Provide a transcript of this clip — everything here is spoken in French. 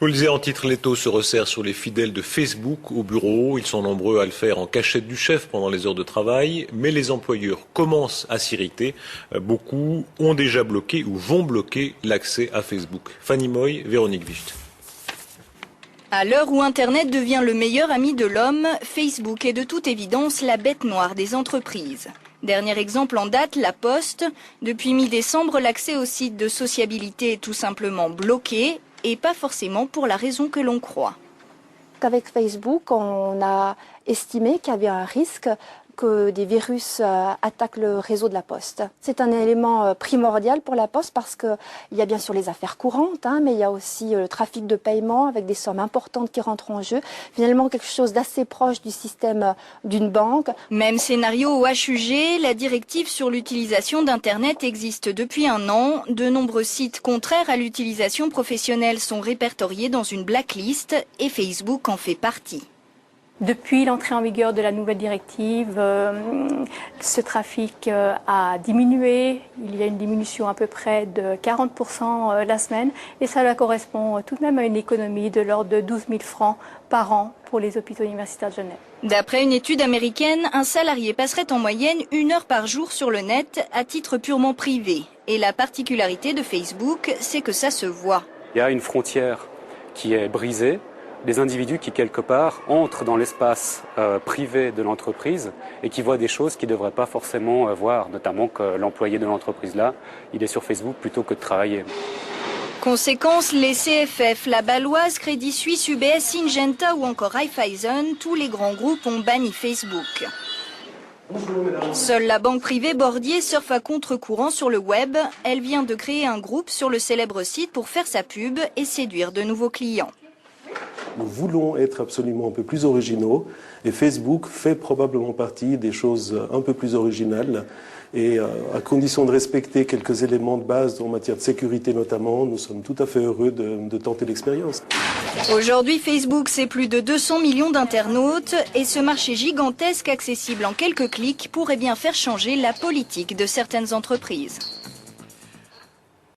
Vous le disiez en titre, l'étau se resserre sur les fidèles de Facebook au bureau. Ils sont nombreux à le faire en cachette du chef pendant les heures de travail. Mais les employeurs commencent à s'irriter. Beaucoup ont déjà bloqué ou vont bloquer l'accès à Facebook. Fanny Moy, Véronique Wicht. À l'heure où Internet devient le meilleur ami de l'homme, Facebook est de toute évidence la bête noire des entreprises. Dernier exemple en date, La Poste. Depuis mi-décembre, l'accès au site de sociabilité est tout simplement bloqué. Et pas forcément pour la raison que l'on croit. Avec Facebook, on a estimé qu'il y avait un risque que des virus attaquent le réseau de la Poste. C'est un élément primordial pour la Poste parce qu'il y a bien sûr les affaires courantes, mais il y a aussi le trafic de paiement avec des sommes importantes qui rentrent en jeu. Finalement, quelque chose d'assez proche du système d'une banque. Même scénario au HUG, la directive sur l'utilisation d'Internet existe depuis un an. De nombreux sites contraires à l'utilisation professionnelle sont répertoriés dans une blacklist et Facebook en fait partie. Depuis l'entrée en vigueur de la nouvelle directive, ce trafic a diminué. Il y a une diminution à peu près de 40% la semaine et cela correspond tout de même à une économie de l'ordre de 12 000 francs par an pour les hôpitaux universitaires de Genève. D'après une étude américaine, un salarié passerait en moyenne 1 heure par jour sur le net à titre purement privé. Et la particularité de Facebook, c'est que ça se voit. Il y a une frontière qui est brisée. Des individus qui, quelque part, entrent dans l'espace privé de l'entreprise et qui voient des choses qu'ils ne devraient pas forcément voir, notamment que l'employé de l'entreprise-là, il est sur Facebook plutôt que de travailler. Conséquence, les CFF, la Baloise, Crédit Suisse, UBS, Syngenta ou encore Raiffeisen, tous les grands groupes ont banni Facebook. Seule la banque privée Bordier surfe à contre-courant sur le web. Elle vient de créer un groupe sur le célèbre site pour faire sa pub et séduire de nouveaux clients. Nous voulons être absolument un peu plus originaux et Facebook fait probablement partie des choses un peu plus originales et à condition de respecter quelques éléments de base en matière de sécurité notamment, nous sommes tout à fait heureux de tenter l'expérience. Aujourd'hui, Facebook, c'est plus de 200 millions d'internautes et ce marché gigantesque accessible en quelques clics pourrait bien faire changer la politique de certaines entreprises.